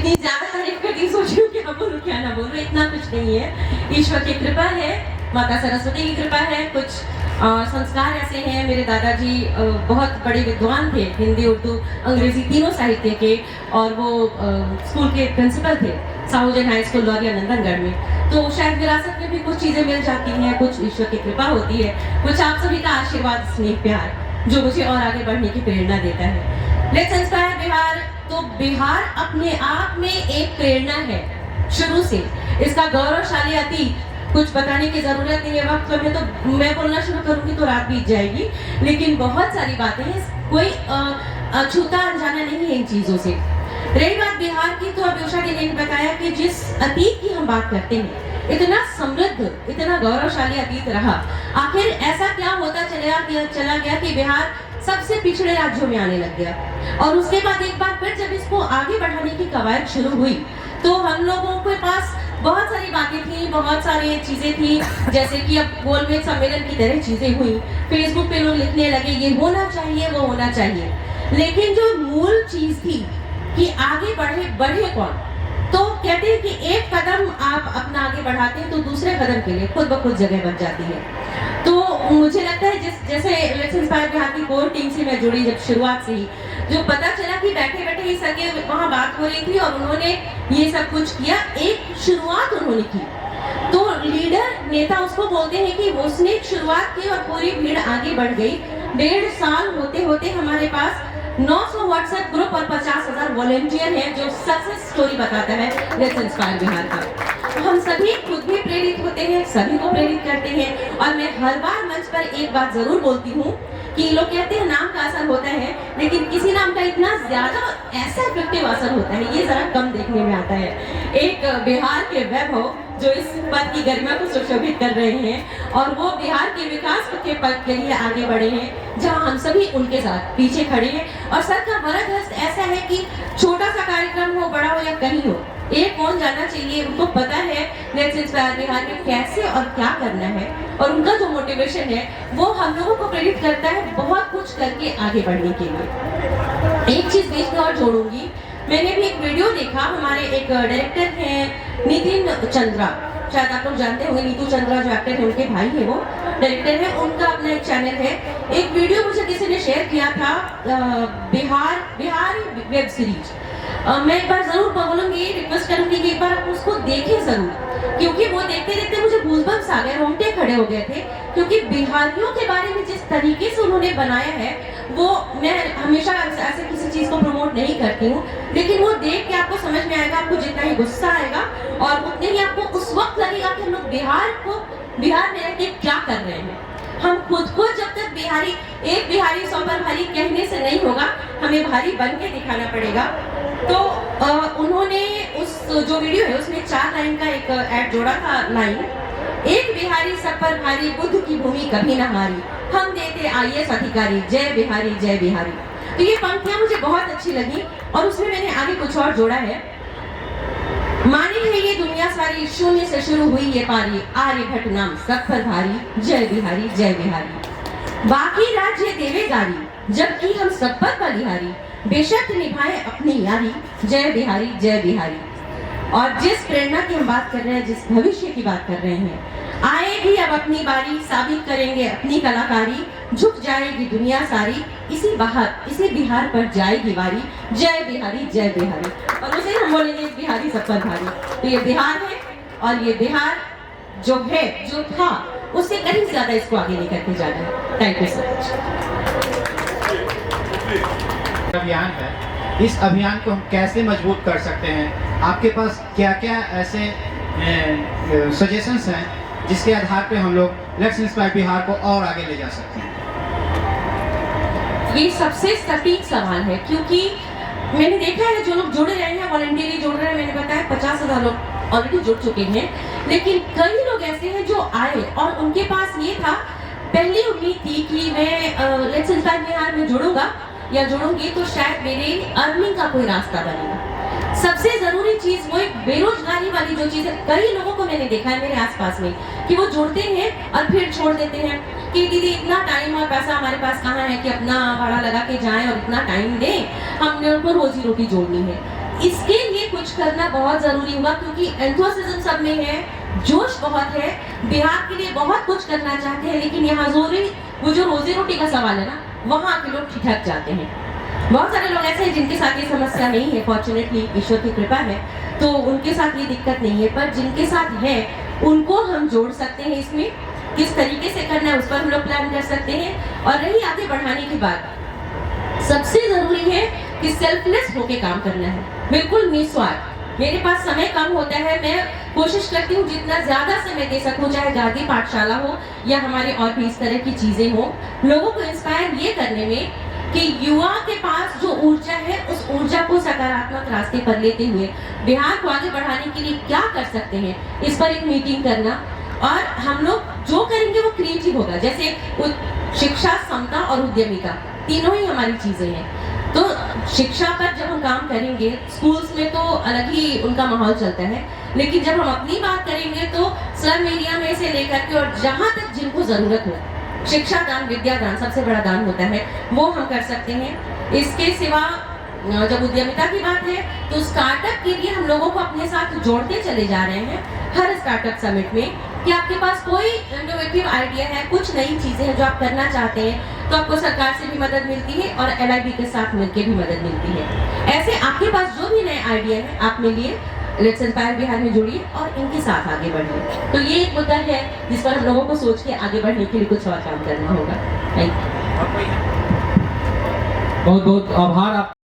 इतनी ज्यादा तारीफ करती सोची हूँ क्या बोलूँ क्या ना बोलूँ, इतना कुछ नहीं है। ईश्वर की कृपा है, माता सरस्वती की कृपा है। कुछ संस्कार ऐसे हैं, मेरे दादाजी बहुत बड़े विद्वान थे, हिंदी उर्दू अंग्रेजी तीनों साहित्य के, और वो स्कूल के प्रिंसिपल थे साहूजन हाई स्कूल लौरिया नंदनगढ़ में। तो शायद विरासत में भी कुछ चीज़ें मिल जाती हैं, कुछ ईश्वर की कृपा होती है, कुछ आप सभी का आशीर्वाद स्नेह प्यार जो मुझे और आगे बढ़ने की प्रेरणा देता है। Let's inspire Bihar. तो बिहार अपने आप में एक प्रेरणा है शुरू से, इसका गौरवशाली अतीत कुछ बताने की जरूरत नहीं है। वक्त में तो मैं बोलना शुरू करूंगी तो रात बीत जाएगी, लेकिन बहुत सारी बातें हैं, कोई अछूता अनजाना नहीं है इन चीजों से। रही बात बिहार की, तो अभी उषा ने बताया कि जिस अतीत की हम बात करते हैं, इतना समृद्ध इतना गौरवशाली अतीत रहा, आखिर ऐसा क्या होता चला गया कि बिहार सबसे पिछड़े राज्यों में आने लग गया। और उसके बाद एक बार फिर जब इसको आगे बढ़ाने की कवायद शुरू हुई, तो हम लोगों के पास बहुत सारी बातें थी, बहुत सारी चीजें थी, जैसे कि अब गोलमेज सम्मेलन की तरह चीजें हुई, फेसबुक पे लोग लिखने लगे ये होना चाहिए वो होना चाहिए। लेकिन जो मूल चीज थी कि आगे बढ़े कौन, तो कहते हैं कि एक कदम आप अपना आगे बढ़ाते हैं तो दूसरे कदम के लिए खुद ब खुद जगह बन जाती है। तो मुझे लगता है जैसे लेट्स इंस्पायर बिहार की कोर टीम से मैं जुड़ी जब शुरुआत से ही, जो पता चला कि बैठे बैठे ही सके वहाँ बात हो रही थी और उन्होंने ये सब कुछ किया, एक शुरुआत उन्होंने की। तो लीडर नेता उसको बोलते हैं कि उसने एक शुरुआत की और पूरी भीड़ आगे बढ़ गई। 1.5 साल होते होते हमारे पास 900 व्हाट्सएप ग्रुप और 50,000 वॉलंटियर हैं जो सक्सेस स्टोरी बताता है लेट्स इंस्पायर बिहार का। हम सभी खुद भी प्रेरित होते हैं, सभी को प्रेरित करते हैं। और मैं हर बार मंच पर एक बात जरूर बोलती हूँ कि लोग कहते हैं नाम का असर होता है, लेकिन किसी नाम का इतना ज्यादा ऐसा इफेक्टिव असर होता है ये जरा कम देखने में आता है। एक बिहार के वैभव जो इस पद की गरिमा को सुशोभित कर रहे हैं और वो बिहार के विकास के पद के लिए आगे बढ़े हैं, जहां हम सभी उनके साथ पीछे खड़े हैं। और सर का वरद हस्त ऐसा है कि छोटा सा कार्यक्रम हो बड़ा हो या कहीं हो, एक कौन जाना चाहिए, उनको पता है लेट्स इंस्पायर बिहार में कैसे और क्या करना है, और उनका जो मोटिवेशन है वो हम लोगों को प्रेरित करता है बहुत कुछ करके आगे बढ़ने के लिए। एक चीज बीच में और जोड़ूंगी, मैंने भी एक वीडियो देखा, हमारे एक डायरेक्टर हैं नितिन चंद्रा, शायद आप लोग जानते होंगे, नीतू चंद्रा जो एक्टर है उनके भाई है, वो डायरेक्टर है, उनका अपना एक चैनल है। एक वीडियो मुझे किसी ने शेयर किया था बिहार वेब सीरीज। मैं एक बार जरूर बोलूंगी, रिक्वेस्ट करूंगी कि एक बार आप उसको देखें जरूर, क्योंकि वो देखते देखते मुझे गूज़बम्स आ गए, रोंगटे खड़े हो गए थे, क्योंकि बिहारियों के बारे में जिस तरीके से उन्होंने बनाया है, वो मैं हमेशा ऐसे किसी चीज को प्रमोट नहीं करती हूँ, लेकिन वो देख के आपको समझ में आएगा, आपको जितना ही गुस्सा आएगा और उतने ही आपको उस वक्त लगेगा कि हम लोग बिहार में रह के क्या कर रहे हैं। हम खुद को जब तक एक बिहारी 100 पर भारी कहने से नहीं होगा, हमें भारी बन के दिखाना पड़ेगा। तो उन्होंने उस जो वीडियो है उसमें 4 लाइन का एक ऐड जोड़ा था, लाइन, एक बिहारी सब पर भारी, बुद्ध की भूमि कभी न हारी, हम देते IAS अधिकारी, जय बिहारी जय बिहारी। तो ये पंक्तियां मुझे बहुत अच्छी लगी और उसमें मैंने आगे कुछ और जोड़ा है, मानी है ये दुनिया सारी, शून्य से शुरू हुई ये पारी, आर्यभट्ट नाम सब पर भारी, जय बिहारी जय बिहारी। बाकी राज्य देवे गारी, जबकि हम सब पर बलिहारी, बेशक निभाए अपनी यारी, जय बिहारी जय बिहारी। और जिस प्रेरणा की हम बात कर रहे हैं, जिस भविष्य की बात कर रहे हैं, आएगी अब अपनी बारी, साबित करेंगे अपनी कलाकारी, झुक जाएगी दुनिया सारी, इसी बिहार पर जाएगी वारी, जय बिहारी जय बिहारी। और उसे हम बोलेंगे बिहारी सब पर भारी। तो ये बिहार है और ये बिहार जो है जो था उससे कहीं ज्यादा इसको आगे लेकर के जाना है। Thank you so much. अभियान है, इस अभियान को हम कैसे मजबूत कर सकते हैं, आपके पास क्या क्या ऐसे सजेशंस हैं जिसके आधार पे हम लोग लेट्स इंस्पायर बिहार को और आगे ले जा सकते हैं? ये सबसे सटीक सवाल है, क्योंकि मैंने देखा है जो लोग जुड़ रहे हैं, वॉलंटियरली जुड़ रहे हैं, मैंने बताया 50,000 लोग ऑलरेडी जुड़ चुके हैं, लेकिन कई लोग ऐसे हैं जो आए और उनके पास ये था, पहली उम्मीद थी कि मैं लेट्स इंस्पायर बिहार में जुड़ूंगा या जुड़ूंगी तो शायद मेरे अर्निंग का कोई रास्ता बनेगा। सबसे जरूरी चीज वो एक बेरोजगारी वाली जो चीज है, कई लोगों को मैंने देखा है मेरे आसपास में कि वो जुड़ते हैं और फिर छोड़ देते हैं कि दीदी इतना टाइम और पैसा हमारे पास कहाँ है कि अपना भाड़ा लगा के जाएं और इतना टाइम दें, हमने उनको रोजी रोटी जोड़नी है। इसके लिए लिए कुछ करना बहुत जरूरी हुआ, क्योंकि एंथुसिज्म सब में है, जोश बहुत है, बिहार के लिए बहुत कुछ करना चाहते हैं, लेकिन यहाँ वो जो रोजी रोटी का सवाल है ना, वहाँ के लोग ठिठक जाते हैं। बहुत सारे लोग ऐसे हैं जिनके साथ ये समस्या नहीं है, फॉर्चुनेटली ईश्वर की कृपा है, तो उनके साथ ये दिक्कत नहीं है, पर जिनके साथ है उनको हम जोड़ सकते हैं। इसमें किस तरीके से करना है उस पर हम लोग प्लान कर सकते हैं। और रही आगे बढ़ाने की बात, सबसे जरूरी है कि सेल्फलेस होके काम करना है, बिल्कुल निस्वार्थ। मेरे पास समय कम होता है, मैं कोशिश करती हूँ जितना ज्यादा समय दे सकूँ, चाहे गार्गी पाठशाला हो या हमारे और भी इस तरह की चीजें हो, लोगों को इंस्पायर ये करने में कि युवा के पास जो ऊर्जा है उस ऊर्जा को सकारात्मक रास्ते पर लेते हुए बिहार को आगे बढ़ाने के लिए क्या कर सकते हैं, इस पर एक मीटिंग करना। और हम लोग जो करेंगे वो क्रिएटिव होगा, जैसे शिक्षा, समता और उद्यमिता, तीनों ही हमारी चीजें हैं। तो शिक्षा पर जब हम काम करेंगे, स्कूल्स में तो अलग ही उनका माहौल चलता है, लेकिन जब हम अपनी बात करेंगे तो स्लम एरिया में से लेकर के और जहाँ तक जिनको जरूरत हो, शिक्षा दान, विद्या दान सबसे बड़ा दान होता है, वो हम कर सकते हैं। इसके सिवा जब उद्यमिता की बात है तो स्टार्टअप के लिए हम लोगों को अपने साथ जोड़ते चले जा रहे हैं हर स्टार्टअप समिट में, कि आपके पास कोई इनोवेटिव आइडिया है, कुछ नई चीजें हैं जो आप करना चाहते हैं, तो आपको सरकार से भी मदद मिलती है और LIB के साथ मिलकर भी मदद मिलती है। ऐसे आपके पास जो भी नए आइडिया है आप मिलिए, लेट्स इंस्पायर बिहार में जुड़िए और इनके साथ आगे बढ़िए। तो ये एक मुद्दा है जिस पर हम लोगों को सोच के आगे बढ़ने के लिए कुछ और काम करना होगा। Thank you. बहुत बहुत आभार आप